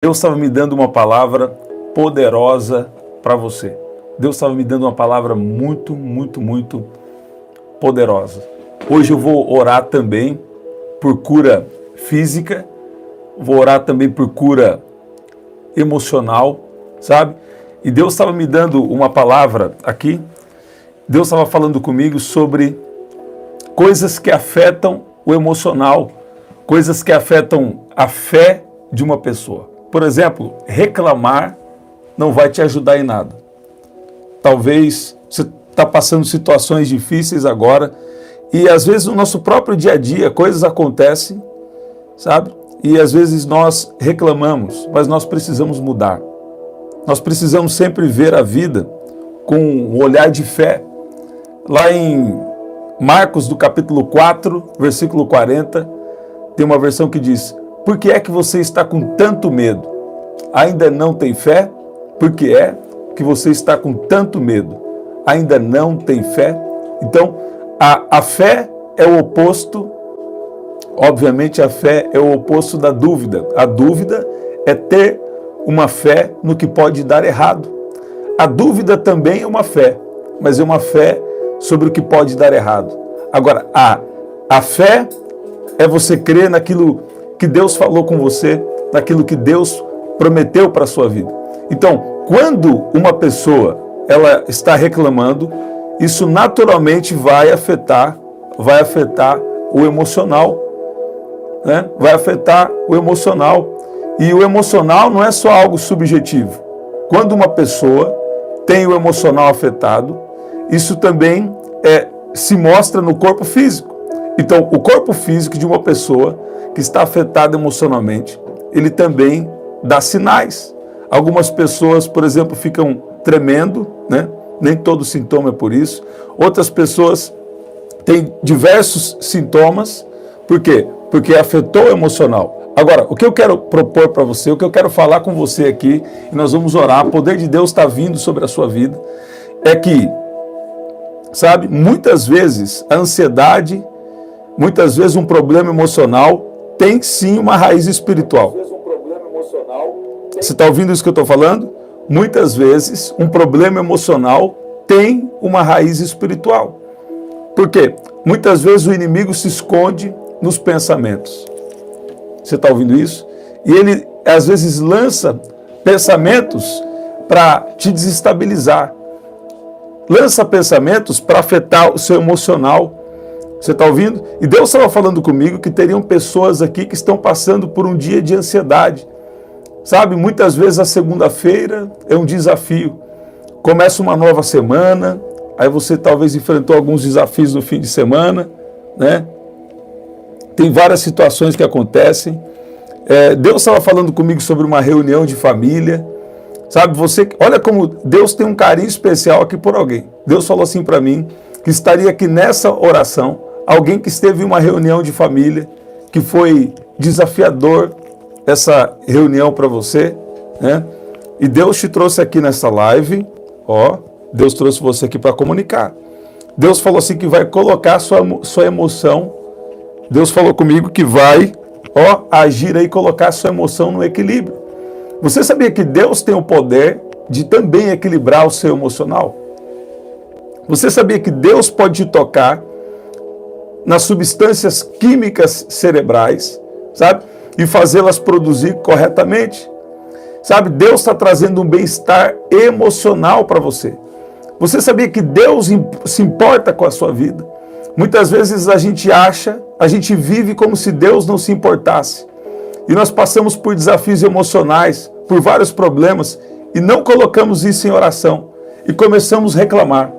Deus estava me dando uma palavra poderosa para você. Deus estava me dando uma palavra muito poderosa. Hoje eu vou orar também por cura física, vou orar também por cura emocional, sabe? E Deus estava me dando uma palavra aqui. Deus estava falando comigo sobre coisas que afetam o emocional, coisas que afetam a fé de uma pessoa. Por exemplo, reclamar não vai te ajudar em nada. Talvez você está passando situações difíceis agora e às vezes no nosso próprio dia a dia coisas acontecem, sabe? E às vezes nós reclamamos, mas nós precisamos mudar. Nós precisamos sempre ver a vida com um olhar de fé. Lá em Marcos, do capítulo 4, versículo 40, tem uma versão que diz: por que é que você está com tanto medo? Ainda não tem fé? Por que é que você está com tanto medo? Ainda não tem fé? Então, a fé é o oposto, obviamente a fé é o oposto da dúvida. A dúvida é ter uma fé no que pode dar errado. A dúvida também é uma fé, mas é uma fé sobre o que pode dar errado. Agora, a fé é você crer naquilo que Deus falou com você, naquilo que Deus prometeu para a sua vida. Então, quando uma pessoa ela está reclamando, isso naturalmente vai afetar o emocional, né? Vai afetar o emocional. E o emocional não é só algo subjetivo. Quando uma pessoa tem o emocional afetado, isso também se mostra no corpo físico. Então, o corpo físico de uma pessoa que está afetada emocionalmente, ele também dá sinais. Algumas pessoas, por exemplo, ficam tremendo, né? Nem todo sintoma é por isso. Outras pessoas têm diversos sintomas. Por quê? Porque afetou o emocional. Agora, o que eu quero propor para você, o que eu quero falar com você aqui, e nós vamos orar, o poder de Deus está vindo sobre a sua vida, é que, sabe, muitas vezes a ansiedade, muitas vezes um problema emocional tem sim uma raiz espiritual. Você está ouvindo isso que eu estou falando? Muitas vezes um problema emocional tem uma raiz espiritual. Por quê? Muitas vezes o inimigo se esconde nos pensamentos. Você está ouvindo isso? E ele às vezes lança pensamentos para te desestabilizar. Lança pensamentos para afetar o seu emocional. Você está ouvindo? E Deus estava falando comigo que teriam pessoas aqui que estão passando por um dia de ansiedade. Sabe, muitas vezes a segunda-feira é um desafio. Começa uma nova semana, aí você talvez enfrentou alguns desafios no fim de semana, né? Tem várias situações que acontecem. Deus estava falando comigo sobre uma reunião de família. Sabe, olha como Deus tem um carinho especial aqui por alguém. Deus falou assim para mim, que estaria aqui nessa oração, alguém que esteve em uma reunião de família, que foi desafiador essa reunião para você, né? E Deus te trouxe aqui nessa live, Deus trouxe você aqui para comunicar. Deus falou assim que vai colocar sua emoção, Deus falou comigo que vai, agir aí e colocar sua emoção no equilíbrio. Você sabia que Deus tem o poder de também equilibrar o seu emocional? Você sabia que Deus pode te tocar nas substâncias químicas cerebrais, sabe? E fazê-las produzir corretamente? Sabe, Deus está trazendo um bem-estar emocional para você. Você sabia que Deus se importa com a sua vida? Muitas vezes a gente vive como se Deus não se importasse. E nós passamos por desafios emocionais, por vários problemas, e não colocamos isso em oração. E começamos a reclamar.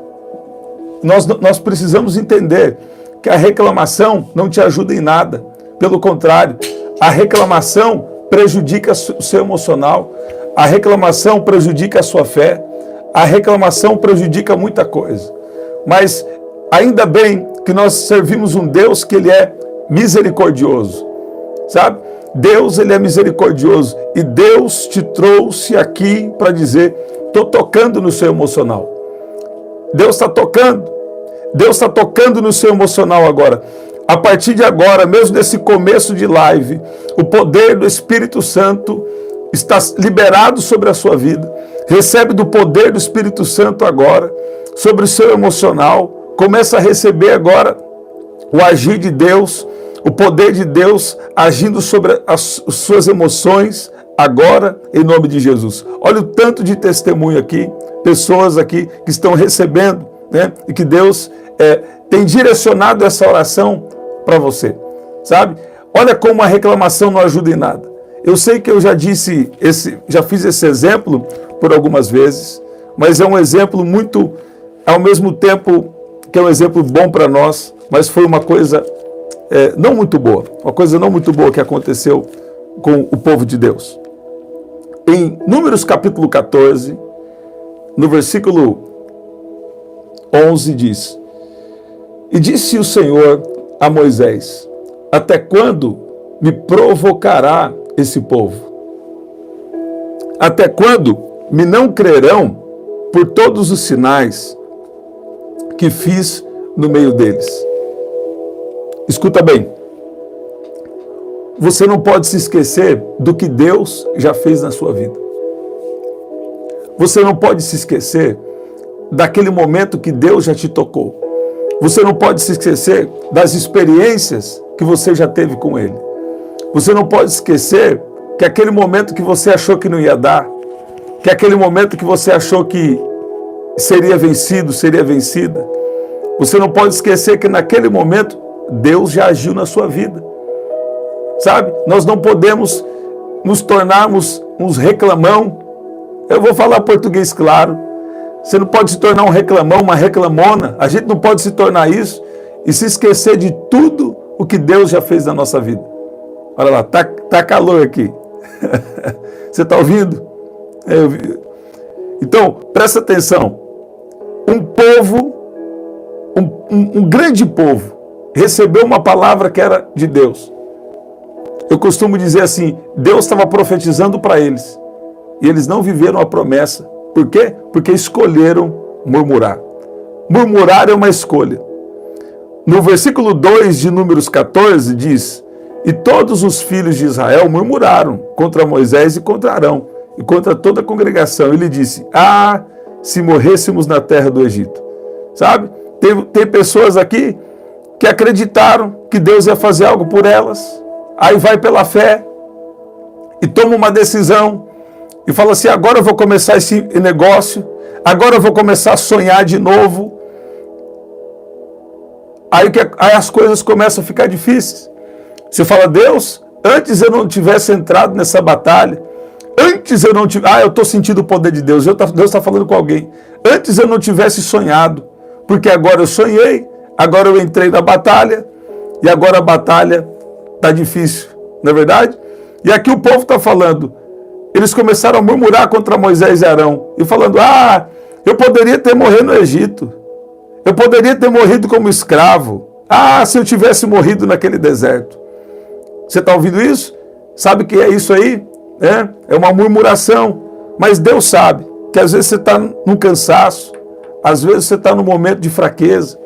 Nós precisamos entender que a reclamação não te ajuda em nada. Pelo contrário, a reclamação prejudica o seu emocional, a reclamação prejudica a sua fé, a reclamação prejudica muita coisa. Mas ainda bem que nós servimos um Deus que ele é misericordioso, sabe? Deus, ele é misericordioso e Deus te trouxe aqui para dizer, estou tocando no seu emocional. Deus está tocando no seu emocional agora. A partir de agora, mesmo nesse começo de live, o poder do Espírito Santo está liberado sobre a sua vida. Recebe do poder do Espírito Santo agora, sobre o seu emocional. Começa a receber agora o agir de Deus, o poder de Deus agindo sobre as suas emoções agora, em nome de Jesus. Olha o tanto de testemunho aqui, pessoas aqui que estão recebendo, né? E que Deus tem direcionado essa oração para você, sabe? Olha como a reclamação não ajuda em nada. Eu sei que eu já fiz esse exemplo por algumas vezes, mas é um exemplo muito, ao mesmo tempo que é um exemplo bom para nós, mas foi uma coisa não muito boa, uma coisa não muito boa que aconteceu com o povo de Deus. Em Números capítulo 14, no versículo 11 diz: E disse o Senhor a Moisés: Até quando me provocará esse povo? Até quando me não crerão por todos os sinais que fiz no meio deles? Escuta bem, você não pode se esquecer do que Deus já fez na sua vida. Você não pode se esquecer daquele momento que Deus já te tocou. Você não pode se esquecer das experiências que você já teve com Ele. Você não pode esquecer que aquele momento que você achou que não ia dar, que aquele momento que você achou que seria vencido, seria vencida, você não pode esquecer que naquele momento Deus já agiu na sua vida. Sabe? Nós não podemos nos tornarmos uns reclamão. Eu vou falar português claro. Você não pode se tornar um reclamão, uma reclamona. A gente não pode se tornar isso e se esquecer de tudo o que Deus já fez na nossa vida. Olha lá, tá calor aqui. Você está ouvindo? Então, presta atenção. Um povo, um grande povo, recebeu uma palavra que era de Deus. Eu costumo dizer assim, Deus estava profetizando para eles. E eles não viveram a promessa. Por quê? Porque escolheram murmurar. Murmurar é uma escolha. No versículo 2 de Números 14 diz: E todos os filhos de Israel murmuraram contra Moisés e contra Arão, e contra toda a congregação. Ele disse: Ah, se morrêssemos na terra do Egito. Sabe? Tem pessoas aqui que acreditaram que Deus ia fazer algo por elas. Aí vai pela fé e toma uma decisão e fala assim: agora eu vou começar esse negócio, agora eu vou começar a sonhar de novo. Aí as coisas começam a ficar difíceis. Você fala: Deus, antes eu não tivesse entrado nessa batalha, antes eu não tivesse... eu estou sentindo o poder de Deus, Deus está falando com alguém. Antes eu não tivesse sonhado, porque agora eu sonhei, agora eu entrei na batalha, e agora a batalha está difícil, não é verdade? E aqui o povo está falando, eles começaram a murmurar contra Moisés e Arão, e falando: ah, eu poderia ter morrido no Egito, eu poderia ter morrido como escravo, ah, se eu tivesse morrido naquele deserto. Você está ouvindo isso? Sabe o que é isso aí? É uma murmuração, mas Deus sabe que às vezes você está num cansaço, às vezes você está num momento de fraqueza,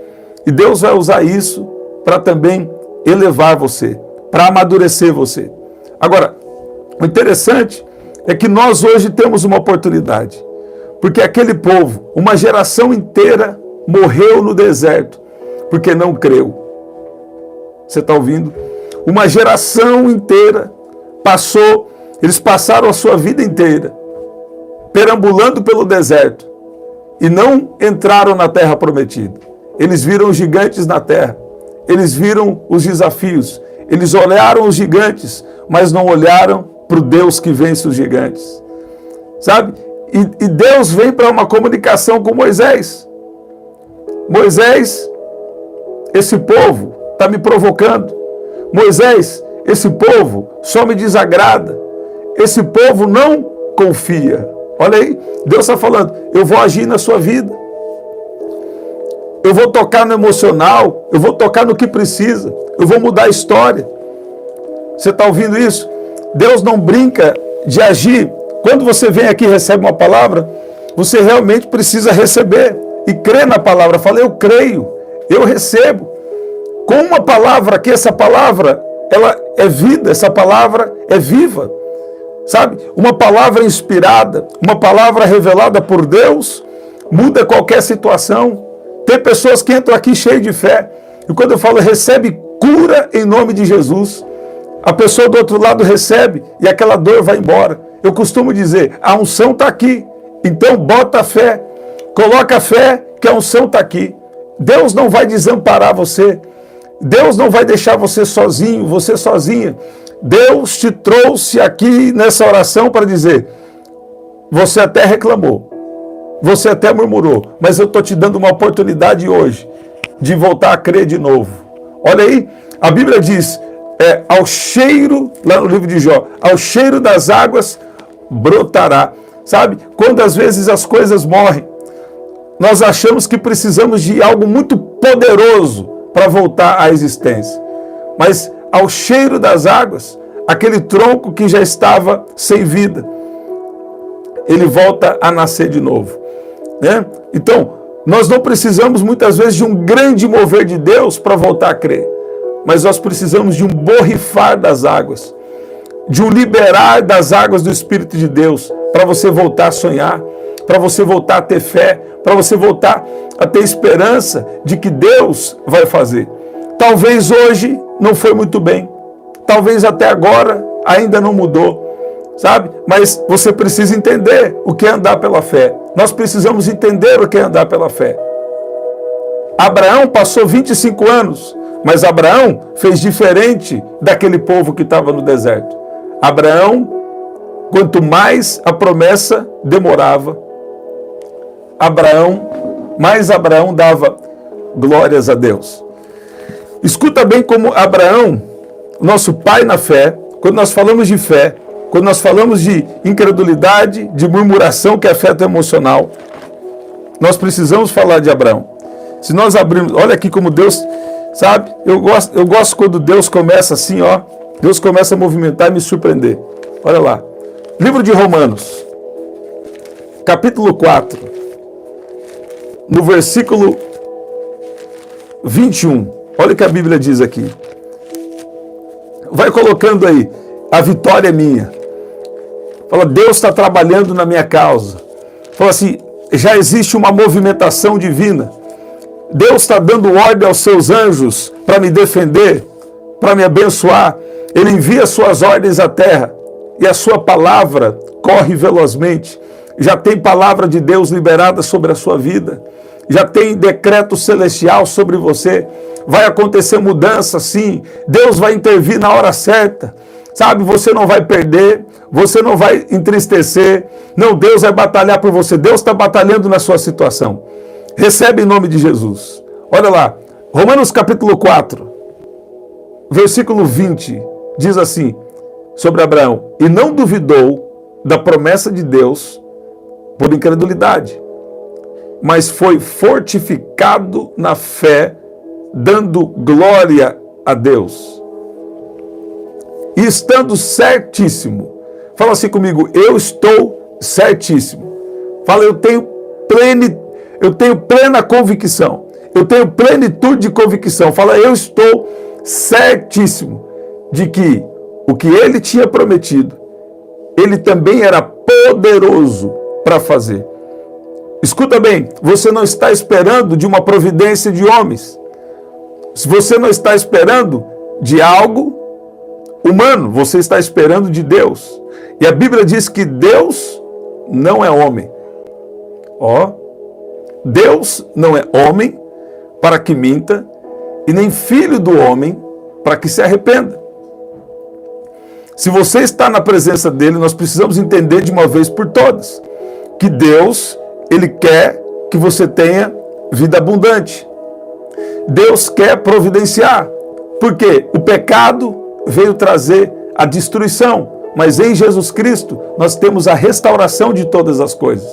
e Deus vai usar isso para também elevar você, para amadurecer você. Agora, o interessante é que nós hoje temos uma oportunidade, porque aquele povo, uma geração inteira, morreu no deserto, porque não creu. Você está ouvindo? Uma geração inteira passou, eles passaram a sua vida inteira perambulando pelo deserto e não entraram na terra prometida. Eles viram os gigantes na terra, eles viram os desafios, eles olharam os gigantes, mas não olharam para o Deus que vence os gigantes. Sabe? E Deus vem para uma comunicação com Moisés. Moisés, esse povo está me provocando. Moisés, esse povo só me desagrada. Esse povo não confia. Olha aí, Deus está falando: eu vou agir na sua vida. Eu vou tocar no emocional, eu vou tocar no que precisa, eu vou mudar a história. Você está ouvindo isso? Deus não brinca de agir. Quando você vem aqui e recebe uma palavra, você realmente precisa receber e crer na palavra. Fala: eu creio, eu recebo. Com uma palavra aqui, essa palavra, ela é vida, essa palavra é viva. sabe? Uma palavra inspirada, uma palavra revelada por Deus, muda qualquer situação. Tem pessoas que entram aqui cheias de fé, e quando eu falo recebe cura em nome de Jesus, a pessoa do outro lado recebe e aquela dor vai embora. Eu costumo dizer, a unção está aqui, então bota a fé, coloca a fé que a unção está aqui. Deus não vai desamparar você, Deus não vai deixar você sozinho, você sozinha. Deus te trouxe aqui nessa oração para dizer, você até reclamou, você até murmurou, mas eu estou te dando uma oportunidade hoje de voltar a crer de novo. Olha aí, a Bíblia diz, ao cheiro, lá no livro de Jó, ao cheiro das águas brotará. Sabe, quando às vezes as coisas morrem, nós achamos que precisamos de algo muito poderoso para voltar à existência. Mas ao cheiro das águas, aquele tronco que já estava sem vida, ele volta a nascer de novo, né? Então, nós não precisamos muitas vezes de um grande mover de Deus para voltar a crer, mas nós precisamos de um borrifar das águas, de um liberar das águas do Espírito de Deus, para você voltar a sonhar, para você voltar a ter fé, para você voltar a ter esperança de que Deus vai fazer. Talvez hoje não foi muito bem, talvez até agora ainda não mudou, sabe? Mas você precisa entender o que é andar pela fé. Nós precisamos entender o que é andar pela fé. Abraão passou 25 anos, mas Abraão fez diferente daquele povo que estava no deserto. Abraão, quanto mais a promessa demorava, mais Abraão dava glórias a Deus. Escuta bem como Abraão, nosso pai na fé, quando nós falamos de fé, quando nós falamos de incredulidade, de murmuração, que é afeto emocional, nós precisamos falar de Abraão. Se nós abrirmos, olha aqui como Deus, sabe? Eu gosto quando Deus começa assim, ó. Deus começa a movimentar e me surpreender. Olha lá. Livro de Romanos, capítulo 4, no versículo 21. Olha o que a Bíblia diz aqui. Vai colocando aí, a vitória é minha. Fala, Deus está trabalhando na minha causa. Fala assim, já existe uma movimentação divina. Deus está dando ordem aos seus anjos para me defender, para me abençoar. Ele envia suas ordens à terra e a sua palavra corre velozmente. Já tem palavra de Deus liberada sobre a sua vida. Já tem decreto celestial sobre você. Vai acontecer mudança, sim. Deus vai intervir na hora certa. Sabe, você não vai perder, você não vai entristecer. Não, Deus vai batalhar por você. Deus está batalhando na sua situação. Recebe em nome de Jesus. Olha lá, Romanos capítulo 4, versículo 20, diz assim, sobre Abraão, e não duvidou da promessa de Deus por incredulidade, mas foi fortificado na fé, dando glória a Deus. E estando certíssimo, fala assim comigo, eu estou certíssimo. Fala, eu tenho plena convicção. Eu tenho plenitude de convicção. Fala, eu estou certíssimo de que o que ele tinha prometido, ele também era poderoso para fazer. Escuta bem, você não está esperando de uma providência de homens. Você não está esperando de algo humano, você está esperando de Deus. E a Bíblia diz que Deus não é homem. Deus não é homem para que minta, e nem filho do homem para que se arrependa. Se você está na presença dele, nós precisamos entender de uma vez por todas que Deus, ele quer que você tenha vida abundante. Deus quer providenciar, porque o pecado veio trazer a destruição, mas em Jesus Cristo nós temos a restauração de todas as coisas.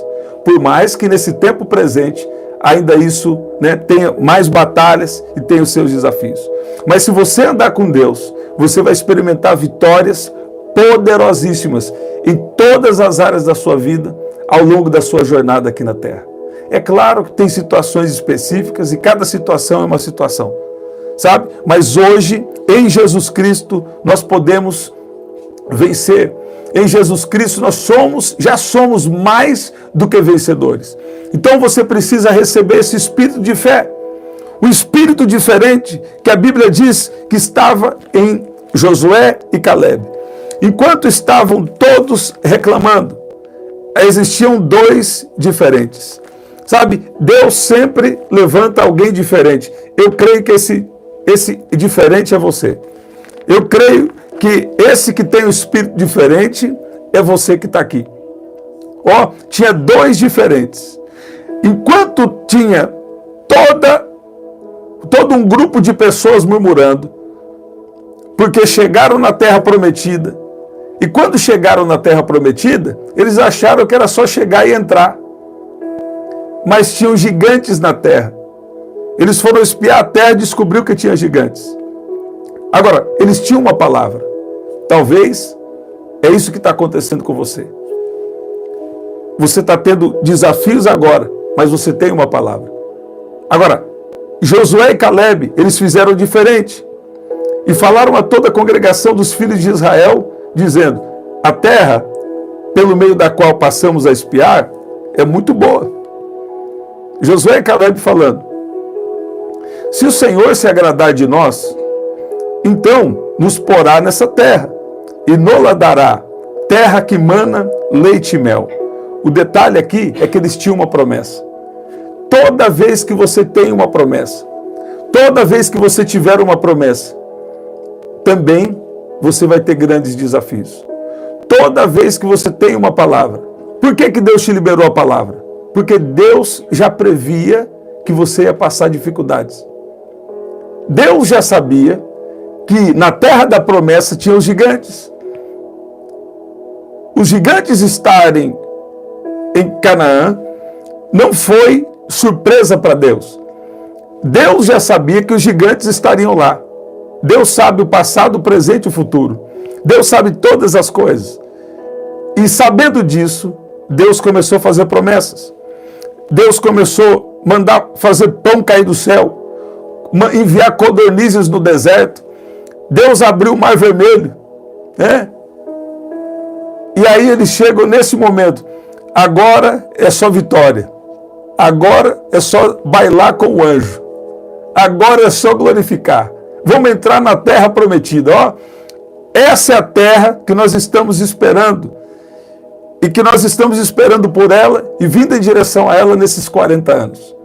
Por mais que nesse tempo presente ainda isso, tenha mais batalhas e tenha os seus desafios. Mas se você andar com Deus, você vai experimentar vitórias poderosíssimas em todas as áreas da sua vida ao longo da sua jornada aqui na Terra. É claro que tem situações específicas e cada situação é uma situação, sabe? Mas hoje, em Jesus Cristo, nós podemos vencer. em Jesus Cristo, nós já somos mais do que vencedores. Então você precisa receber esse espírito de fé. O espírito diferente que a Bíblia diz que estava em Josué e Calebe. Enquanto estavam todos reclamando, existiam dois diferentes. Sabe, Deus sempre levanta alguém diferente. Eu creio que esse diferente é você. Eu creio que esse que tem o espírito diferente é você que está aqui. Ó, tinha dois diferentes. Enquanto tinha todo um grupo de pessoas murmurando, porque chegaram na terra prometida. E quando chegaram na terra prometida, eles acharam que era só chegar e entrar. Mas tinham gigantes na terra. Eles foram espiar a terra e descobriram que tinha gigantes. Agora, eles tinham uma palavra. Talvez é isso que está acontecendo com você. Você está tendo desafios agora, mas você tem uma palavra. Agora, Josué e Calebe, eles fizeram diferente. E falaram a toda a congregação dos filhos de Israel, dizendo: a terra pelo meio da qual passamos a espiar é muito boa. Josué e Calebe falando: se o Senhor se agradar de nós, então nos porá nessa terra e nos dará terra que mana leite e mel. O detalhe aqui é que eles tinham uma promessa. Toda vez que você tem uma promessa, toda vez que você tiver uma promessa, também você vai ter grandes desafios. Toda vez que você tem uma palavra. Por que Deus te liberou a palavra? Porque Deus já previa que você ia passar dificuldades. Deus já sabia que na terra da promessa tinha os gigantes. Os gigantes estarem em Canaã não foi surpresa para Deus. Deus já sabia que os gigantes estariam lá. Deus sabe o passado, o presente e o futuro. Deus sabe todas as coisas. E sabendo disso, Deus começou a fazer promessas. Deus começou a mandar fazer pão cair do céu, enviar codornizes no deserto. Deus abriu o Mar Vermelho, né? E aí eles chegam nesse momento. Agora é só vitória. Agora é só bailar com o anjo. Agora é só glorificar. Vamos entrar na terra prometida. Ó, essa é a terra que nós estamos esperando. E que nós estamos esperando por ela e vindo em direção a ela nesses 40 anos.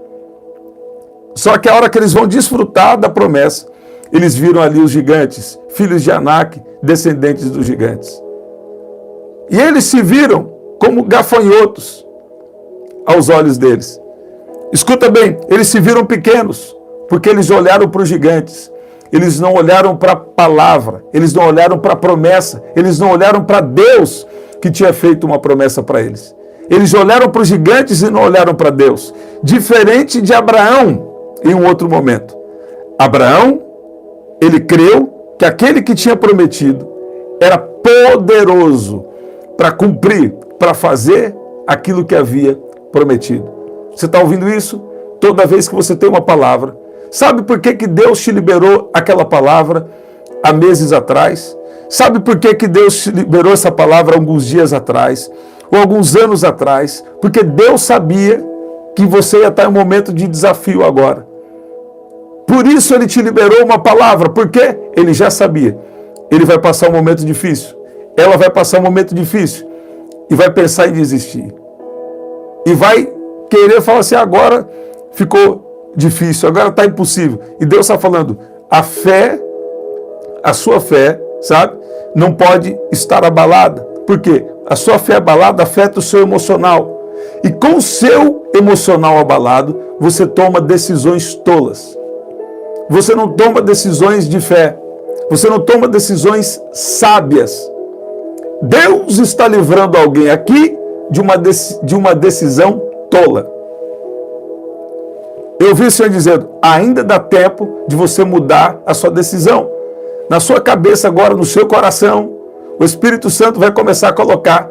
Só que a hora que eles vão desfrutar da promessa, eles viram ali os gigantes, filhos de Anak, descendentes dos gigantes. E eles se viram como gafanhotos aos olhos deles. Escuta bem, eles se viram pequenos, porque eles olharam para os gigantes. Eles não olharam para a palavra, eles não olharam para a promessa, eles não olharam para Deus que tinha feito uma promessa para eles. Eles olharam para os gigantes e não olharam para Deus. Diferente de Abraão em um outro momento. Abraão, ele creu que aquele que tinha prometido era poderoso para cumprir, para fazer aquilo que havia prometido. Você está ouvindo isso? Toda vez que você tem uma palavra. Sabe por que Deus te liberou aquela palavra há meses atrás? Sabe por que Deus te liberou essa palavra alguns dias atrás? Ou alguns anos atrás? Porque Deus sabia que você ia estar em um momento de desafio agora. Por isso Ele te liberou uma palavra. Porque Ele já sabia. Ele vai passar um momento difícil. Ela vai passar um momento difícil. E vai pensar em desistir. E vai querer falar assim, agora ficou difícil, agora está impossível. E Deus está falando, a fé, a sua fé, sabe, não pode estar abalada. Por quê? A sua fé abalada afeta o seu emocional. E com o seu emocional abalado, você toma decisões tolas. Você não toma decisões de fé. Você não toma decisões sábias. Deus está livrando alguém aqui de uma decisão tola. Eu vi o Senhor dizendo, ainda dá tempo de você mudar a sua decisão. Na sua cabeça agora, no seu coração, o Espírito Santo vai começar a colocar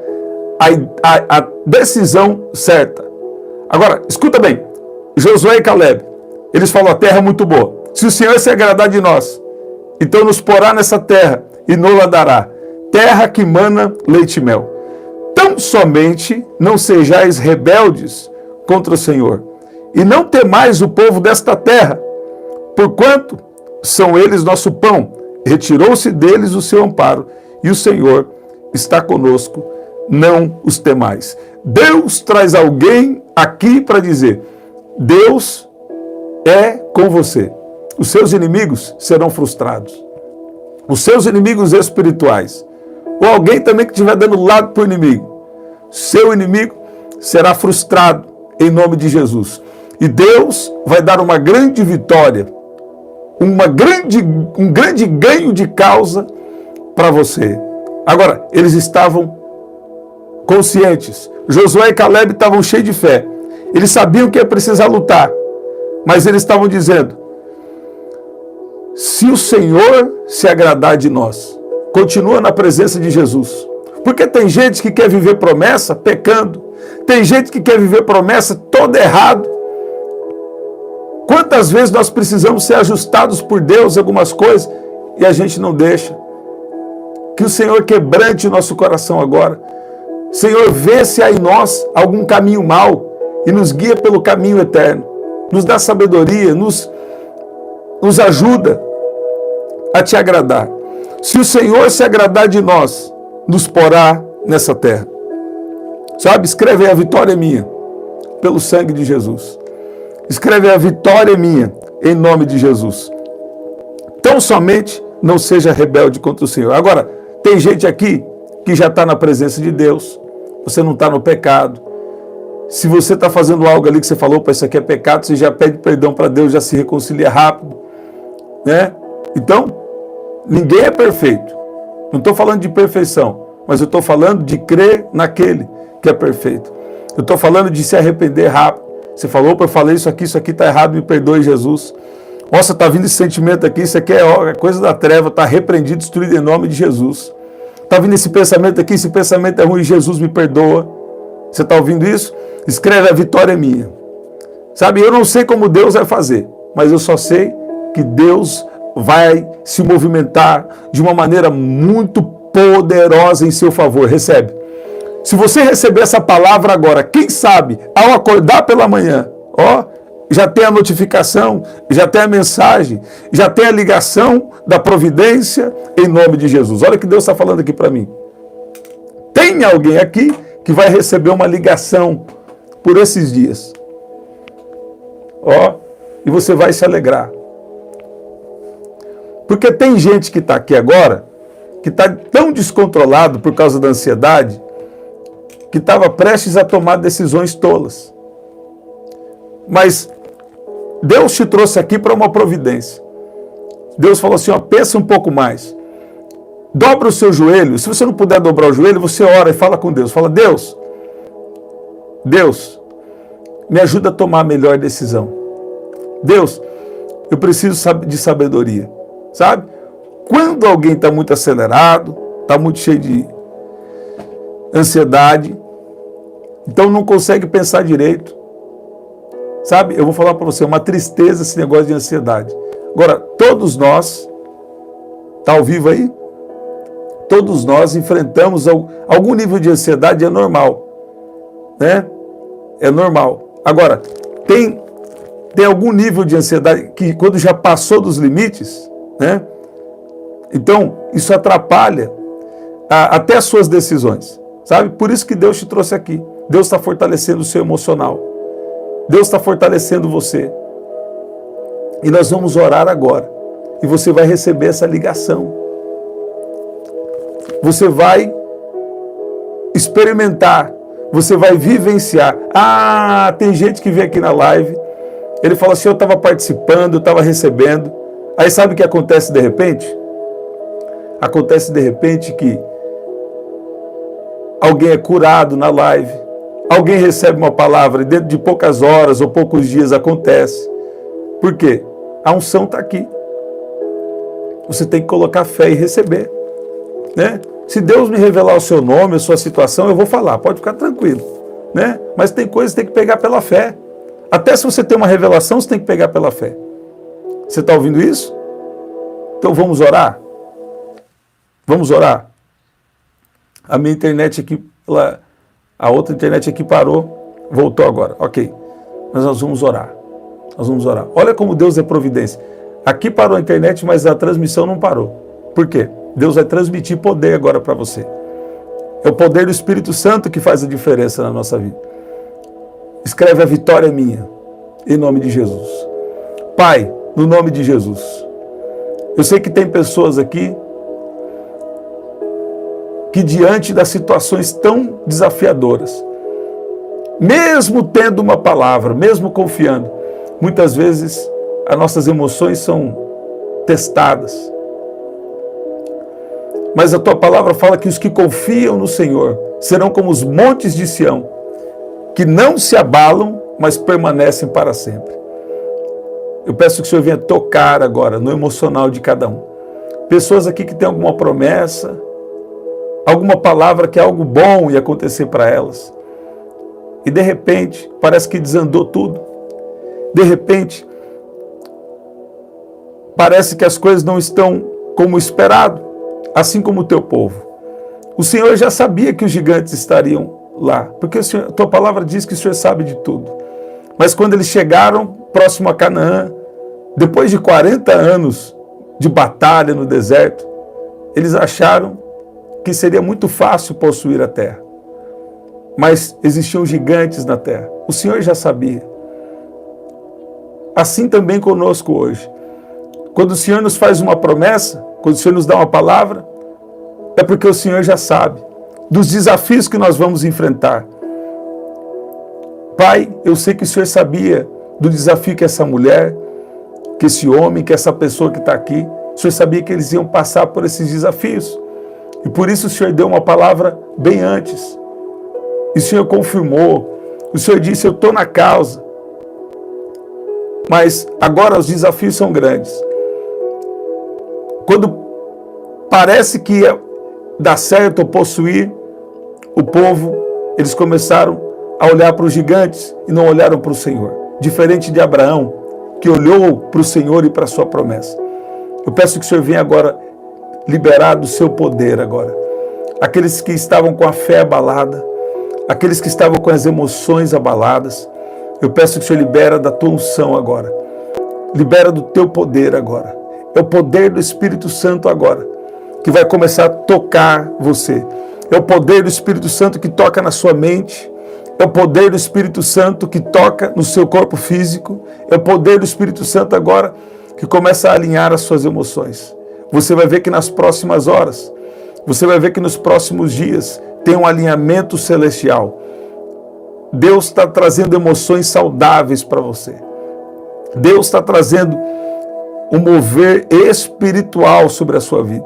a decisão certa. Agora, escuta bem, Josué e Calebe, eles falam, a terra é muito boa. Se o Senhor se agradar de nós, então nos porá nessa terra e nos dará terra que mana leite e mel. Tão somente não sejais rebeldes contra o Senhor, e não temais o povo desta terra, porquanto são eles nosso pão. Retirou-se deles o seu amparo, e o Senhor está conosco, não os temais. Deus traz alguém aqui para dizer, Deus é com você. Os seus inimigos serão frustrados. Os seus inimigos espirituais. Ou alguém também que estiver dando lado para o inimigo. Seu inimigo será frustrado em nome de Jesus. E Deus vai dar uma grande vitória, um grande ganho de causa para você. Agora, eles estavam conscientes. Josué e Caleb estavam cheios de fé. Eles sabiam que ia precisar lutar. Mas eles estavam dizendo, se o Senhor se agradar de nós, continua na presença de Jesus. Porque tem gente que quer viver promessa pecando. Tem gente que quer viver promessa todo errado. Quantas vezes nós precisamos ser ajustados por Deus em algumas coisas e a gente não deixa? Que o Senhor quebrante o nosso coração agora. Senhor, vê se há em nós algum caminho mau e nos guia pelo caminho eterno. Nos dá sabedoria, nos ajuda a te agradar. Se o Senhor se agradar de nós, nos porá nessa terra. Sabe, escreve aí, a vitória é minha, pelo sangue de Jesus. Escreve aí, a vitória é minha, em nome de Jesus. Tão somente não seja rebelde contra o Senhor. Agora, tem gente aqui que já está na presença de Deus, você não está no pecado. Se você está fazendo algo ali que você falou, isso aqui é pecado, você já pede perdão para Deus, já se reconcilia rápido, né? Então, ninguém é perfeito. Não estou falando de perfeição, mas eu estou falando de crer naquele que é perfeito. Eu estou falando de se arrepender rápido. Você falou, opa, eu falei isso aqui está errado, me perdoe, Jesus. Nossa, está vindo esse sentimento aqui, isso aqui é coisa da treva, está repreendido, destruído em nome de Jesus. Está vindo esse pensamento aqui, esse pensamento é ruim, Jesus me perdoa. Você está ouvindo isso? Escreve, a vitória é minha. Sabe, eu não sei como Deus vai fazer, mas eu só sei que Deus vai se movimentar de uma maneira muito poderosa em seu favor. Recebe. Se você receber essa palavra agora, quem sabe, ao acordar pela manhã, já tem a notificação, já tem a mensagem, já tem a ligação da providência em nome de Jesus. Olha o que Deus está falando aqui para mim. Tem alguém aqui que vai receber uma ligação por esses dias. E você vai se alegrar. Porque tem gente que está aqui agora, que está tão descontrolado por causa da ansiedade, que estava prestes a tomar decisões tolas. Mas Deus te trouxe aqui para uma providência. Deus falou assim, pensa um pouco mais. Dobra o seu joelho. Se você não puder dobrar o joelho, você ora e fala com Deus. Fala, Deus, me ajuda a tomar a melhor decisão. Deus, eu preciso de sabedoria. Sabe? Quando alguém está muito acelerado, está muito cheio de ansiedade, então não consegue pensar direito. Sabe? Eu vou falar para você, uma tristeza esse negócio de ansiedade. Agora, todos nós, está ao vivo aí? Todos nós enfrentamos algum nível de ansiedade, é normal. Né? É normal. Agora, tem algum nível de ansiedade que quando já passou dos limites, né? Então, isso atrapalha até as suas decisões. Sabe? Por isso que Deus te trouxe aqui. Deus está fortalecendo o seu emocional. Deus está fortalecendo você. E nós vamos orar agora. E você vai receber essa ligação. Você vai experimentar. Você vai vivenciar. Tem gente que vem aqui na live. Ele fala assim, eu estava participando, eu estava recebendo. Aí sabe o que acontece de repente? Acontece de repente que alguém é curado na live. Alguém recebe uma palavra e dentro de poucas horas ou poucos dias acontece. Por quê? A unção está aqui. Você tem que colocar fé e receber. Né? Se Deus me revelar o seu nome, a sua situação, eu vou falar. Pode ficar tranquilo. Né? Mas tem coisas que tem que pegar pela fé. Até se você tem uma revelação, você tem que pegar pela fé. Você está ouvindo isso? Então vamos orar? Vamos orar? A minha internet aqui, a outra internet aqui parou, voltou agora. Ok, mas nós vamos orar. Nós vamos orar. Olha como Deus é providência. Aqui parou a internet, mas a transmissão não parou. Por quê? Deus vai transmitir poder agora para você. É o poder do Espírito Santo que faz a diferença na nossa vida. Escreve: a vitória é minha, em nome de Jesus. Pai, no nome de Jesus. Eu sei que tem pessoas aqui que, diante das situações tão desafiadoras, mesmo tendo uma palavra, mesmo confiando, muitas vezes as nossas emoções são testadas. Mas a tua palavra fala que os que confiam no Senhor serão como os montes de Sião, que não se abalam, mas permanecem para sempre. Eu peço que o Senhor venha tocar agora no emocional de cada um. Pessoas aqui que têm alguma promessa, alguma palavra que é algo bom ia acontecer para elas. E de repente, parece que desandou tudo. De repente, parece que as coisas não estão como esperado, assim como o teu povo. O Senhor já sabia que os gigantes estariam lá, porque a tua palavra diz que o Senhor sabe de tudo. Mas quando eles chegaram próximo a Canaã, depois de 40 anos de batalha no deserto, eles acharam que seria muito fácil possuir a terra. Mas existiam gigantes na terra. O Senhor já sabia. Assim também conosco hoje. Quando o Senhor nos faz uma promessa, quando o Senhor nos dá uma palavra, é porque o Senhor já sabe dos desafios que nós vamos enfrentar. Pai, eu sei que o Senhor sabia do desafio que essa mulher, que esse homem, que essa pessoa que está aqui, o Senhor sabia que eles iam passar por esses desafios. E por isso o Senhor deu uma palavra bem antes. E o Senhor confirmou. O Senhor disse: eu estou na causa. Mas agora os desafios são grandes. Quando parece que ia dar certo ou possuir o povo, eles começaram a olhar para os gigantes e não olharam para o Senhor. Diferente de Abraão, que olhou para o Senhor e para a sua promessa. Eu peço que o Senhor venha agora liberar do seu poder agora. Aqueles que estavam com a fé abalada, aqueles que estavam com as emoções abaladas, eu peço que o Senhor libera da tua unção agora. Libera do teu poder agora. É o poder do Espírito Santo agora, que vai começar a tocar você. É o poder do Espírito Santo que toca na sua mente. É o poder do Espírito Santo que toca no seu corpo físico. É o poder do Espírito Santo agora que começa a alinhar as suas emoções. Você vai ver que nas próximas horas, você vai ver que nos próximos dias tem um alinhamento celestial. Deus está trazendo emoções saudáveis para você. Deus está trazendo um mover espiritual sobre a sua vida.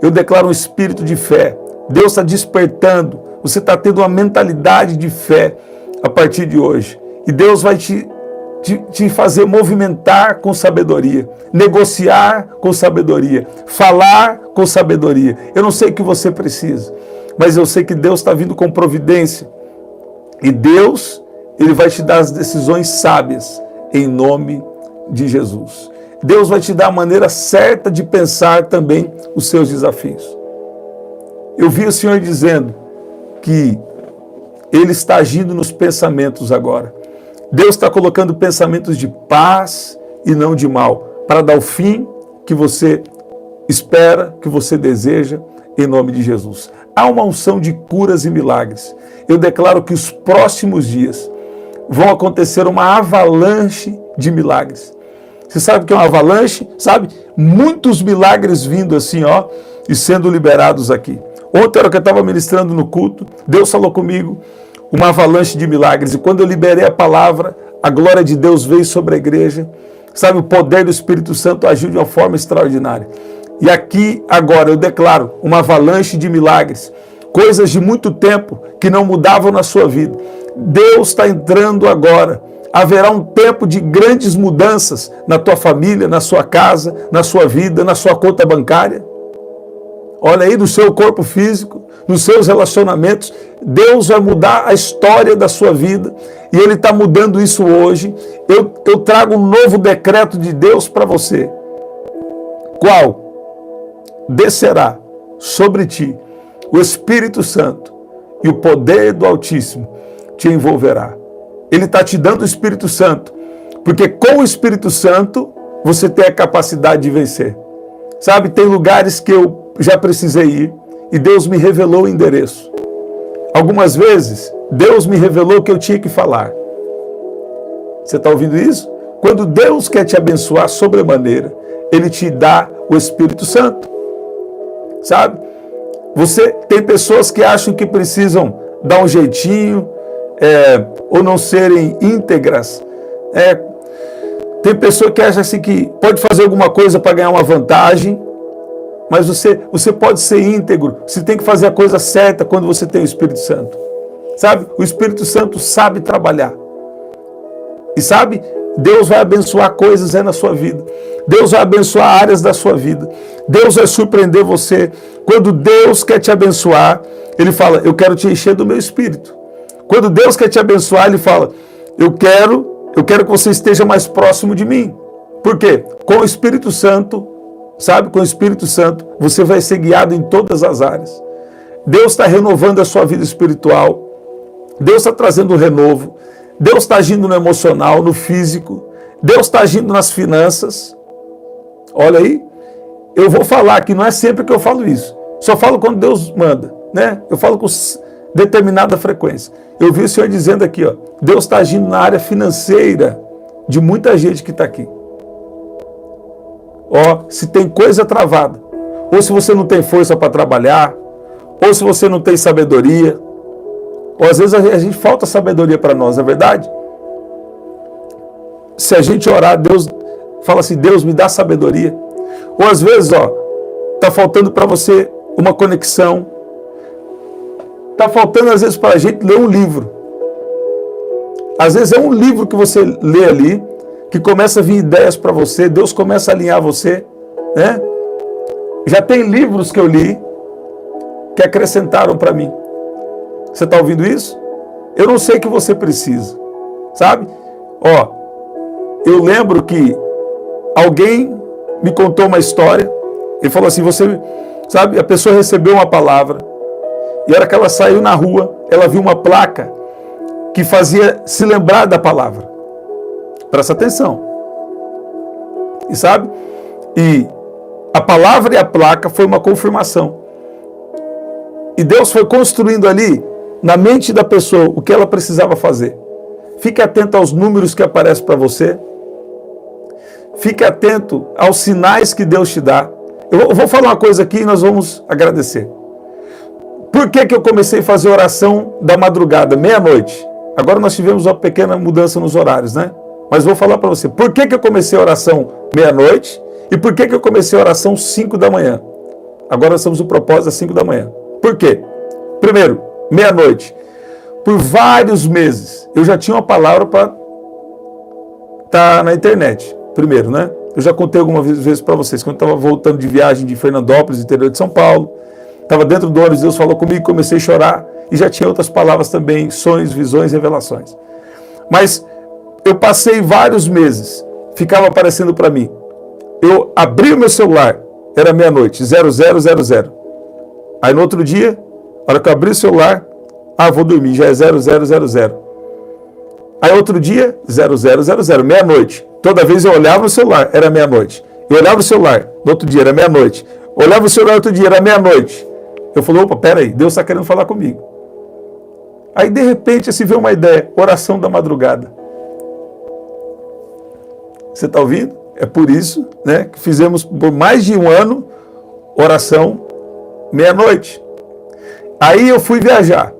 Eu declaro um espírito de fé. Deus está despertando. Você está tendo uma mentalidade de fé a partir de hoje. E Deus vai te fazer movimentar com sabedoria, negociar com sabedoria, falar com sabedoria. Eu não sei o que você precisa, mas eu sei que Deus está vindo com providência. E Deus, Ele vai te dar as decisões sábias em nome de Jesus. Deus vai te dar a maneira certa de pensar também os seus desafios. Eu vi o Senhor dizendo que Ele está agindo nos pensamentos agora. Deus está colocando pensamentos de paz e não de mal, para dar o fim que você espera, que você deseja, em nome de Jesus. Há uma unção de curas e milagres. Eu declaro que os próximos dias vão acontecer uma avalanche de milagres. Você sabe o que é uma avalanche? Sabe? Muitos milagres vindo assim, ó, e sendo liberados aqui. Ontem, era que eu estava ministrando no culto, Deus falou comigo, uma avalanche de milagres. E quando eu liberei a palavra, a glória de Deus veio sobre a igreja. Sabe, o poder do Espírito Santo agiu de uma forma extraordinária. E aqui, agora, eu declaro uma avalanche de milagres. Coisas de muito tempo que não mudavam na sua vida. Deus está entrando agora. Haverá um tempo de grandes mudanças na tua família, na sua casa, na sua vida, na sua conta bancária. Olha aí, no seu corpo físico, nos seus relacionamentos. Deus vai mudar a história da sua vida e Ele está mudando isso hoje. Eu trago um novo decreto de Deus para você. Qual? Descerá sobre ti o Espírito Santo e o poder do Altíssimo te envolverá. Ele está te dando o Espírito Santo, porque com o Espírito Santo você tem a capacidade de vencer. Sabe, tem lugares que eu já precisei ir e Deus me revelou o endereço. Algumas vezes, Deus me revelou o que eu tinha que falar. Você está ouvindo isso? Quando Deus quer te abençoar sobremaneira, Ele te dá o Espírito Santo. Sabe? Você tem pessoas que acham que precisam dar um jeitinho, ou não serem íntegras. Tem pessoa que acha assim que pode fazer alguma coisa para ganhar uma vantagem, mas você pode ser íntegro, você tem que fazer a coisa certa quando você tem o Espírito Santo. Sabe? O Espírito Santo sabe trabalhar. E sabe, Deus vai abençoar coisas na sua vida. Deus vai abençoar áreas da sua vida. Deus vai surpreender você. Quando Deus quer te abençoar, Ele fala, eu quero te encher do meu Espírito. Quando Deus quer te abençoar, Ele fala, eu quero que você esteja mais próximo de mim. Por quê? Com o Espírito Santo, sabe? Com o Espírito Santo, você vai ser guiado em todas as áreas. Deus está renovando a sua vida espiritual. Deus está trazendo um renovo. Deus está agindo no emocional, no físico. Deus está agindo nas finanças. Olha aí. Eu vou falar que não é sempre que eu falo isso. Só falo quando Deus manda, né? Eu falo com determinada frequência. Eu vi o Senhor dizendo aqui, ó, Deus está agindo na área financeira de muita gente que está aqui. Ó, se tem coisa travada, ou se você não tem força para trabalhar, ou se você não tem sabedoria, ou às vezes a gente falta sabedoria para nós, é verdade? Se a gente orar, Deus fala assim, Deus me dá sabedoria. Ou às vezes, ó, está faltando para você uma conexão. Está faltando às vezes para a gente ler um livro. Às vezes é um livro que você lê ali, que começa a vir ideias para você, Deus começa a alinhar você, né? Já tem livros que eu li que acrescentaram para mim. Você está ouvindo isso? Eu não sei o que você precisa, sabe? Ó, eu lembro que alguém me contou uma história, ele falou assim, você, sabe, a pessoa recebeu uma palavra, e a hora que ela saiu na rua, ela viu uma placa que fazia se lembrar da palavra. Presta atenção. E sabe? E a palavra e a placa foi uma confirmação. E Deus foi construindo ali, na mente da pessoa, o que ela precisava fazer. Fique atento aos números que aparecem para você. Fique atento aos sinais que Deus te dá. Eu vou falar uma coisa aqui e nós vamos agradecer. Por que eu comecei a fazer oração da madrugada, meia-noite? Agora nós tivemos uma pequena mudança nos horários, né? Mas vou falar para você. Por que eu comecei a oração meia-noite? E por que eu comecei a oração 5 da manhã? Agora nós estamos no propósito às 5 da manhã. Por quê? Primeiro, meia-noite. Por vários meses, eu já tinha uma palavra para estar na internet. Primeiro, né? Eu já contei algumas vezes para vocês. Quando eu estava voltando de viagem de Fernandópolis, interior de São Paulo, estava dentro do ônibus, Deus falou comigo, comecei a chorar. E já tinha outras palavras também, sonhos, visões, revelações. Mas eu passei vários meses, ficava aparecendo para mim. Eu abri o meu celular, era meia-noite, 0000. Aí no outro dia, na hora que eu abri o celular, vou dormir, já é 0000. Aí outro dia, 0000, meia-noite. Toda vez eu olhava no celular, era meia-noite. Eu olhava o celular, no outro dia era meia-noite. Olhava o celular, outro dia era meia-noite. Eu falei, opa, peraí, Deus está querendo falar comigo. Aí de repente se vê uma ideia, oração da madrugada. Você está ouvindo? É por isso, né, que fizemos por mais de um ano oração meia-noite. Aí eu fui viajar.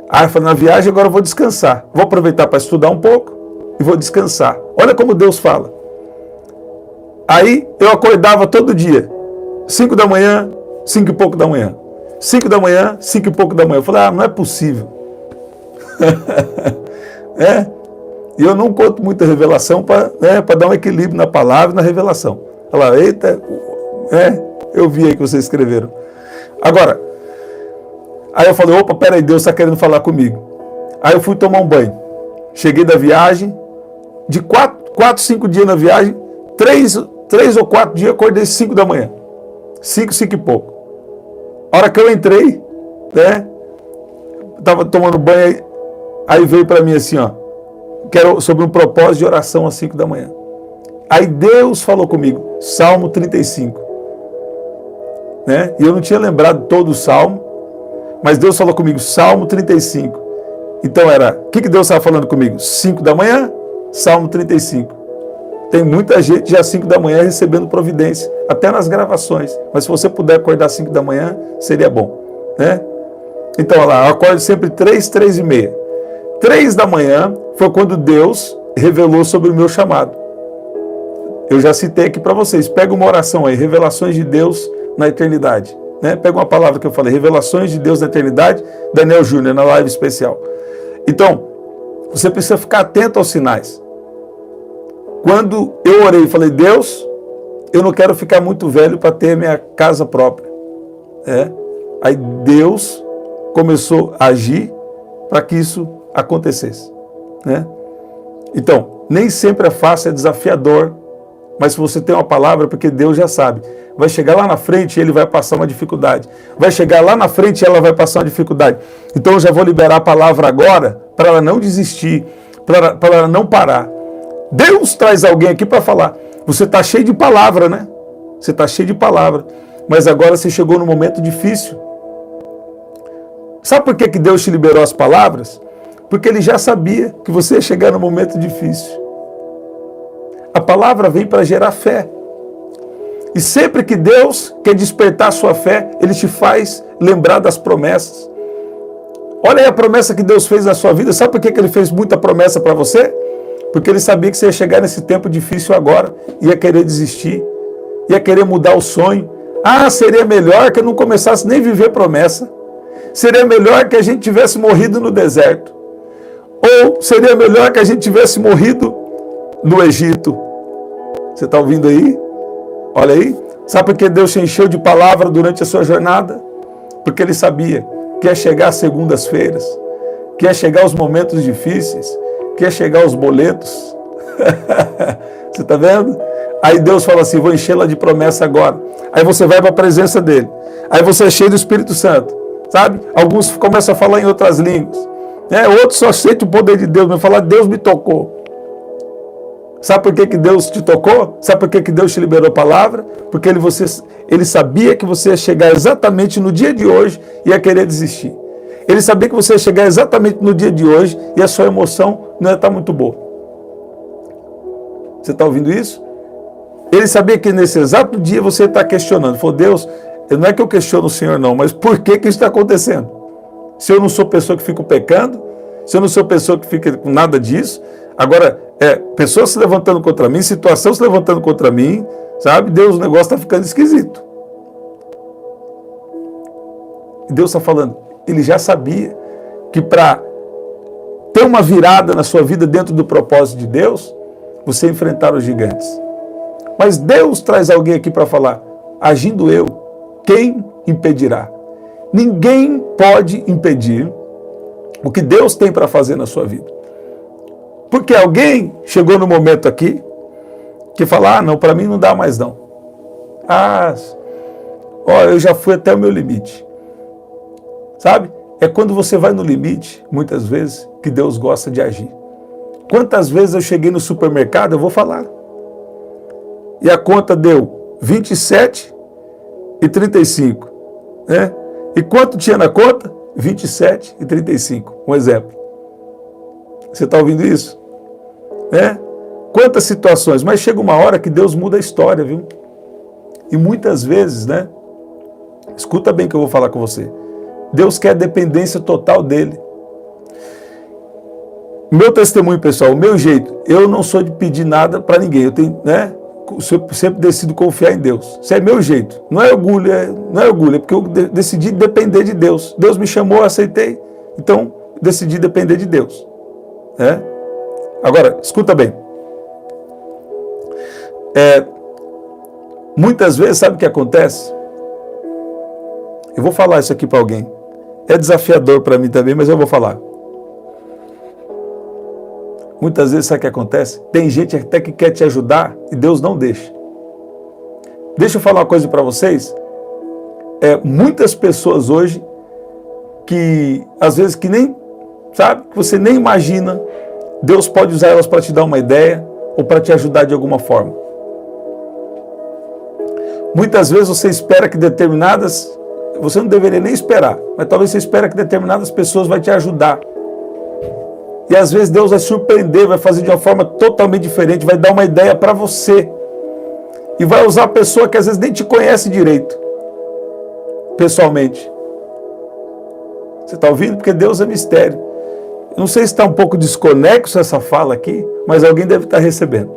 Aí eu falei, na viagem agora eu vou descansar. Vou aproveitar para estudar um pouco e vou descansar. Olha como Deus fala. Aí eu acordava todo dia, 5 da manhã, 5 e pouco da manhã. 5 da manhã, 5 e pouco da manhã. Eu falei, não é possível. E eu não conto muita revelação para dar um equilíbrio na palavra e na revelação. Ela, eita, eu vi aí que vocês escreveram. Agora, aí eu falei, opa, peraí, Deus está querendo falar comigo. Aí eu fui tomar um banho. Cheguei da viagem, de 4, 5 dias na viagem, 3 ou 4 dias, acordei 5 da manhã. 5 e pouco. A hora que eu entrei, né? Estava tomando banho, aí veio para mim assim, ó, que era sobre um propósito de oração às 5 da manhã. Aí Deus falou comigo, Salmo 35. Né? E eu não tinha lembrado todo o Salmo, mas Deus falou comigo, Salmo 35. Então era, o que Deus estava falando comigo? 5 da manhã, Salmo 35. Tem muita gente já às 5 da manhã recebendo providência, até nas gravações. Mas se você puder acordar às 5 da manhã, seria bom. Né? Então, olha lá, eu acordo sempre 3, 3 e meia. 3 da manhã foi quando Deus revelou sobre o meu chamado. Eu já citei aqui para vocês. Pega uma oração aí, revelações de Deus na eternidade. Né? Pega uma palavra que eu falei, revelações de Deus na eternidade, Daniel Júnior, na live especial. Então, você precisa ficar atento aos sinais. Quando eu orei e falei, Deus, eu não quero ficar muito velho para ter minha casa própria. Aí Deus começou a agir para que isso acontecesse. Né? Então, nem sempre é fácil, é desafiador, mas se você tem uma palavra, porque Deus já sabe. Vai chegar lá na frente e ele vai passar uma dificuldade. Vai chegar lá na frente e ela vai passar uma dificuldade. Então eu já vou liberar a palavra agora para ela não desistir, para ela não parar. Deus traz alguém aqui para falar. Você está cheio de palavra, né? Você está cheio de palavra. Mas agora você chegou num momento difícil. Sabe por que Deus te liberou as palavras? Porque Ele já sabia que você ia chegar num momento difícil. A palavra vem para gerar fé. E sempre que Deus quer despertar a sua fé, Ele te faz lembrar das promessas. Olha aí a promessa que Deus fez na sua vida. Sabe por que Ele fez muita promessa para você? Porque Ele sabia que você ia chegar nesse tempo difícil agora, ia querer desistir, ia querer mudar o sonho. Ah, seria melhor que eu não começasse nem a viver promessa. Seria melhor que a gente tivesse morrido no deserto. Ou seria melhor que a gente tivesse morrido no Egito. Você está ouvindo aí? Olha aí. Sabe por que Deus te encheu de palavra durante a sua jornada? Porque Ele sabia que ia chegar as segundas-feiras, que ia chegar os momentos difíceis, que ia chegar os boletos. Você está vendo? Aí Deus fala assim, vou enchê-la de promessa agora. Aí você vai para a presença dEle. Aí você é cheio do Espírito Santo. Sabe? Alguns começam a falar em outras línguas. Outros só aceitam o poder de Deus. Mas falar, Deus me tocou. Sabe por que Deus te tocou? Sabe por que Deus te liberou a palavra? Porque Ele sabia que você ia chegar exatamente no dia de hoje e ia querer desistir. Ele sabia que você ia chegar exatamente no dia de hoje e a sua emoção não ia estar muito boa. Você está ouvindo isso? Ele sabia que nesse exato dia você está questionando. Falou, Deus, não é que eu questiono o Senhor não, mas por que isso está acontecendo? Se eu não sou pessoa que fico pecando, se eu não sou pessoa que fica com nada disso, agora, pessoas se levantando contra mim, situação se levantando contra mim, sabe? Deus, o negócio está ficando esquisito. E Deus está falando, Ele já sabia que para ter uma virada na sua vida dentro do propósito de Deus, você enfrentar os gigantes. Mas Deus traz alguém aqui para falar, agindo eu, quem impedirá? Ninguém pode impedir o que Deus tem para fazer na sua vida. Porque alguém chegou no momento aqui que fala, não, para mim não dá mais não. Eu já fui até o meu limite. Sabe? É quando você vai no limite, muitas vezes, que Deus gosta de agir. Quantas vezes eu cheguei no supermercado, eu vou falar. E a conta deu 27,35. Né? E quanto tinha na conta? 27,35. Um exemplo. Você está ouvindo isso? Quantas situações, mas chega uma hora que Deus muda a história, viu? E muitas vezes, né? Escuta bem o que eu vou falar com você. Deus quer a dependência total dele. Meu testemunho, pessoal, o meu jeito, eu não sou de pedir nada para ninguém. Eu tenho, né? Eu sempre decido confiar em Deus. Isso é meu jeito. Não é orgulho, é porque eu decidi depender de Deus. Deus me chamou, eu aceitei. Então, decidi depender de Deus. Agora, escuta bem. Muitas vezes, sabe o que acontece? Eu vou falar isso aqui para alguém. É desafiador para mim também, mas eu vou falar. Muitas vezes, sabe o que acontece? Tem gente até que quer te ajudar e Deus não deixa. Deixa eu falar uma coisa para vocês. muitas pessoas hoje que, às vezes, que nem, sabe, que você nem imagina, Deus pode usar elas para te dar uma ideia ou para te ajudar de alguma forma. Muitas vezes você espera que determinadas, você não deveria nem esperar, mas talvez você espera que determinadas pessoas vão te ajudar. E às vezes Deus vai surpreender, vai fazer de uma forma totalmente diferente, vai dar uma ideia para você. E vai usar a pessoa que às vezes nem te conhece direito, pessoalmente. Você está ouvindo? Porque Deus é mistério. Eu não sei se está um pouco desconexo essa fala aqui, mas alguém deve estar recebendo.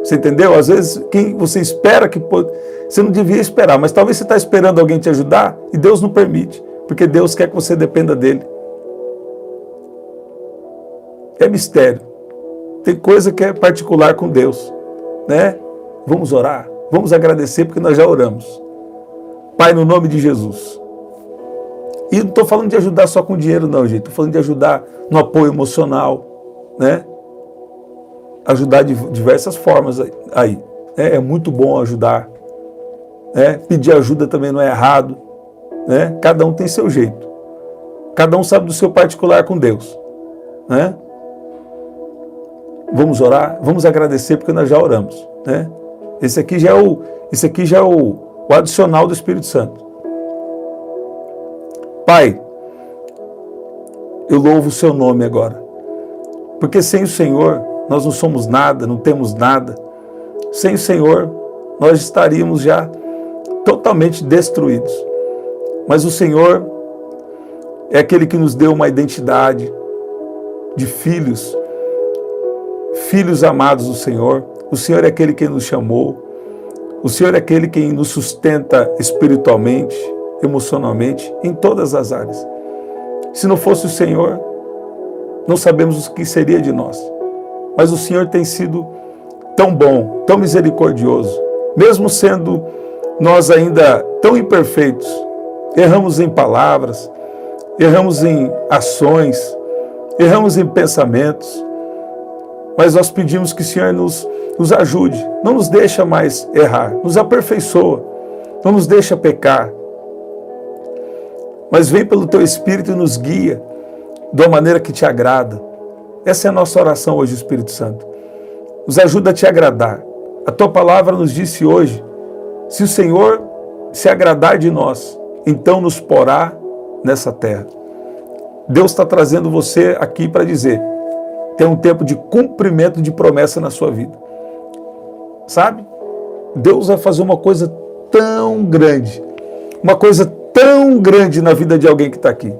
Você entendeu? Às vezes, quem você espera que pode, você não devia esperar, mas talvez você está esperando alguém te ajudar e Deus não permite, porque Deus quer que você dependa dele. É mistério. Tem coisa que é particular com Deus, né? Vamos orar, vamos agradecer porque nós já oramos. Pai, no nome de Jesus. E não estou falando de ajudar só com dinheiro não, gente. Estou falando de ajudar no apoio emocional, né? Ajudar de diversas formas aí. É muito bom ajudar. Pedir ajuda também não é errado. Né? Cada um tem seu jeito. Cada um sabe do seu particular com Deus. Né? Vamos orar, vamos agradecer porque nós já oramos. Né? Esse aqui já é o adicional do Espírito Santo. Pai, eu louvo o seu nome agora. Porque sem o Senhor nós não somos nada, não temos nada. Sem o Senhor nós estaríamos já totalmente destruídos. Mas o Senhor é aquele que nos deu uma identidade de filhos, filhos amados do Senhor. O Senhor é aquele que nos chamou. O Senhor é aquele que nos sustenta espiritualmente, emocionalmente, em todas as áreas. Se não fosse o Senhor, não sabemos o que seria de nós. Mas o Senhor tem sido tão bom, tão misericordioso, mesmo sendo nós ainda tão imperfeitos. Erramos em palavras, erramos em ações, erramos em pensamentos, mas nós pedimos que o Senhor nos ajude, não nos deixa mais errar, nos aperfeiçoa, não nos deixa pecar, mas vem pelo Teu Espírito e nos guia de uma maneira que Te agrada. Essa é a nossa oração hoje, Espírito Santo. Nos ajuda a Te agradar. A Tua palavra nos disse hoje, se o Senhor se agradar de nós, então nos porá nessa terra. Deus está trazendo você aqui para dizer, tem um tempo de cumprimento de promessa na sua vida. Sabe? Deus vai fazer uma coisa tão grande, uma coisa tão grande na vida de alguém que está aqui.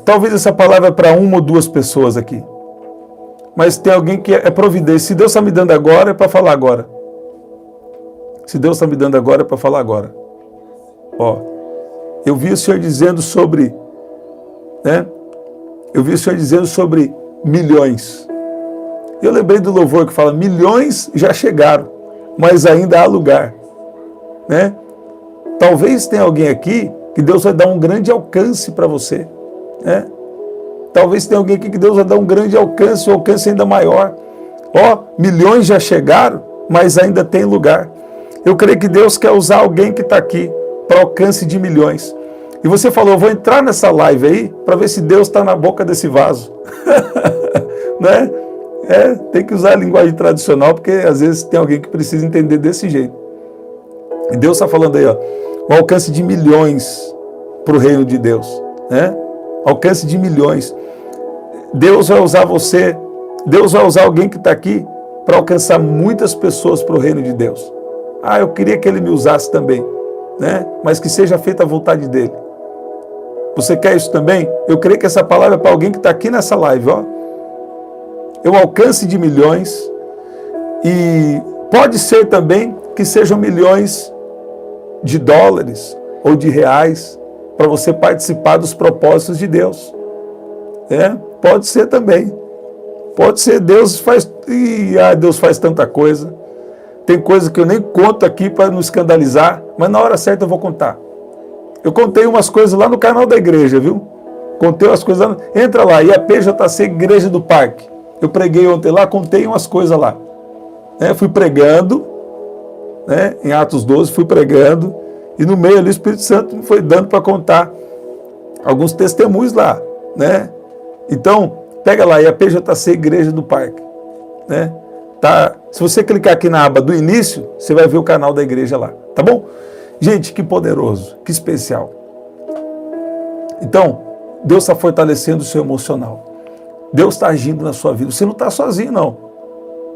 Talvez essa palavra é para uma ou duas pessoas aqui. Mas tem alguém que é providência. Se Deus está me dando agora, é para falar agora. Se Deus está me dando agora, é para falar agora. Eu vi o Senhor dizendo sobre, eu vi o Senhor dizendo sobre milhões. Eu lembrei do louvor que fala, milhões já chegaram, mas ainda há lugar. Né? Talvez tenha alguém aqui que Deus vai dar um grande alcance para você. Né? Talvez tenha alguém aqui que Deus vai dar um grande alcance, um alcance ainda maior. Milhões já chegaram, mas ainda tem lugar. Eu creio que Deus quer usar alguém que está aqui para alcance de milhões. E você falou, eu vou entrar nessa live aí para ver se Deus está na boca desse vaso. Né? Tem que usar a linguagem tradicional, porque às vezes tem alguém que precisa entender desse jeito. E Deus está falando aí, um alcance de milhões para o reino de Deus. Né? Alcance de milhões. Deus vai usar você, Deus vai usar alguém que está aqui para alcançar muitas pessoas para o reino de Deus. Eu queria que Ele me usasse também, né? Mas que seja feita a vontade dEle. Você quer isso também? Eu creio que essa palavra é para alguém que está aqui nessa live. É um alcance de milhões e pode ser também que sejam milhões de dólares ou de reais para você participar dos propósitos de Deus. Pode ser também. Pode ser, Deus faz tanta coisa. Tem coisa que eu nem conto aqui para não escandalizar, mas na hora certa eu vou contar. Eu contei umas coisas lá no canal da igreja, viu? Contei umas coisas lá. Entra lá, IAPJC Igreja do Parque. Eu preguei ontem lá, contei umas coisas lá. Fui pregando né? Em Atos 12, fui pregando, e no meio ali o Espírito Santo me foi dando para contar alguns testemunhos lá, né? Então, pega lá, IAPJC Igreja do Parque, né? Tá? Se você clicar aqui na aba do início, você vai ver o canal da igreja lá, tá bom? Gente, que poderoso, que especial. Então, Deus está fortalecendo o seu emocional. Deus está agindo na sua vida. Você não está sozinho, não.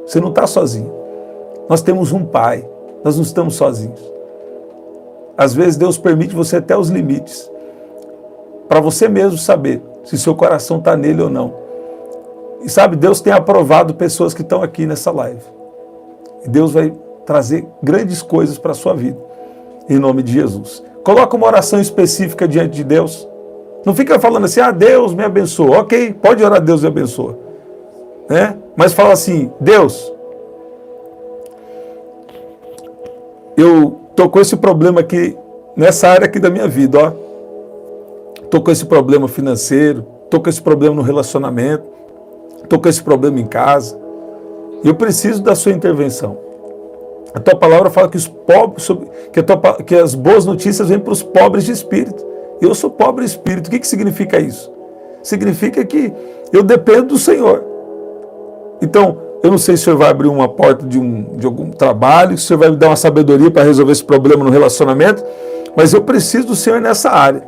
Você não está sozinho. Nós temos um Pai. Nós não estamos sozinhos. Às vezes Deus permite você até os limites, para você mesmo saber se seu coração está nele ou não. E sabe, Deus tem aprovado pessoas que estão aqui nessa live. E Deus vai trazer grandes coisas para a sua vida. Em nome de Jesus. Coloca uma oração específica diante de Deus. Não fica falando assim, Deus me abençoa. Ok, pode orar, Deus me abençoa. Né? Mas fala assim, Deus, eu tô com esse problema aqui, nessa área aqui da minha vida, ó. Tô com esse problema financeiro, tô com esse problema no relacionamento, tô com esse problema em casa. Eu preciso da sua intervenção. A tua palavra fala que os pobres, que as boas notícias vêm para os pobres de espírito. Eu sou pobre de espírito. O que significa isso? Significa que eu dependo do Senhor. Então, eu não sei se o Senhor vai abrir uma porta de algum trabalho, se o Senhor vai me dar uma sabedoria para resolver esse problema no relacionamento, mas eu preciso do Senhor nessa área.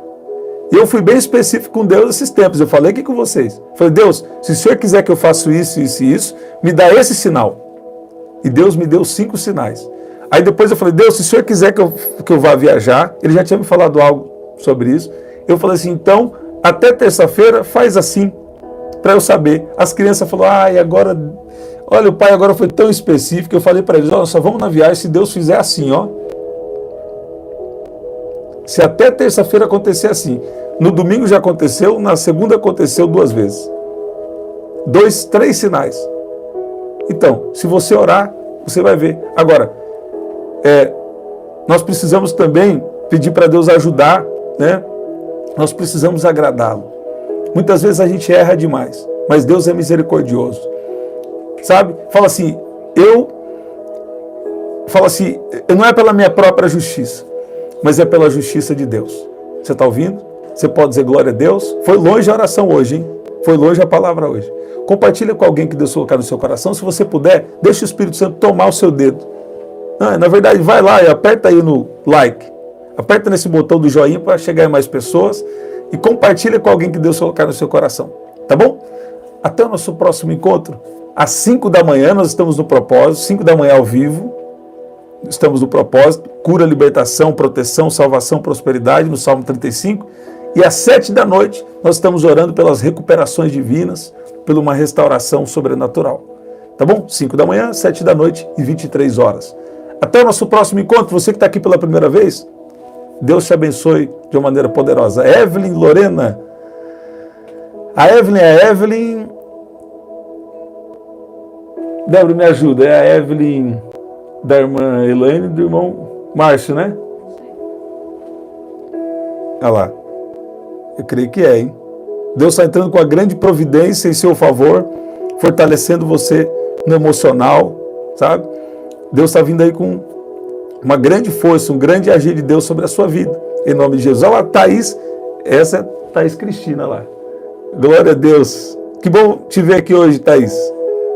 E eu fui bem específico com Deus esses tempos. Eu falei aqui com vocês. Falei, Deus, se o Senhor quiser que eu faça isso, isso e isso, me dá esse sinal. E Deus me deu 5 sinais. Aí depois eu falei, Deus, se o Senhor quiser que eu vá viajar, Ele já tinha me falado algo sobre isso. Eu falei assim, então, até terça-feira, faz assim, para eu saber. As crianças falaram, e agora, olha, o pai agora foi tão específico, eu falei para eles, olha, só vamos na viagem se Deus fizer assim, ó. Se até terça-feira acontecer assim. No domingo já aconteceu, na segunda aconteceu 2 vezes. 3 sinais. Então, se você orar, você vai ver. Agora, nós precisamos também pedir para Deus ajudar, né? Nós precisamos agradá-lo. Muitas vezes a gente erra demais, mas Deus é misericordioso. Sabe? Fala assim, não é pela minha própria justiça, mas é pela justiça de Deus. Você está ouvindo? Você pode dizer glória a Deus? Foi longe a oração hoje, hein? Foi longe a palavra hoje. Compartilha com alguém que Deus colocar no seu coração. Se você puder, deixa o Espírito Santo tomar o seu dedo. Na verdade, vai lá e aperta aí no like. Aperta nesse botão do joinha para chegar em mais pessoas. E compartilha com alguém que Deus colocar no seu coração. Tá bom? Até o nosso próximo encontro. Às 5 da manhã, nós estamos no propósito. 5 da manhã ao vivo. Estamos no propósito. Cura, libertação, proteção, salvação, prosperidade. No Salmo 35. E às 7 da noite, nós estamos orando pelas recuperações divinas, por uma restauração sobrenatural. Tá bom? 5 da manhã, 7 da noite e 23 horas. Até o nosso próximo encontro. Você que está aqui pela primeira vez, Deus te abençoe de uma maneira poderosa. Evelyn Lorena. A Evelyn. Débora, me ajuda. É a Evelyn da irmã Elaine e do irmão Márcio, né? Olha lá. Eu creio que é, hein? Deus está entrando com a grande providência em seu favor, fortalecendo você no emocional, sabe? Deus está vindo aí com uma grande força, um grande agir de Deus sobre a sua vida. Em nome de Jesus. Olha lá, Thaís. Essa é Thaís Cristina lá. Glória a Deus. Que bom te ver aqui hoje, Thaís.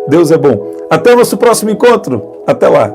Deus é bom. Até o nosso próximo encontro. Até lá.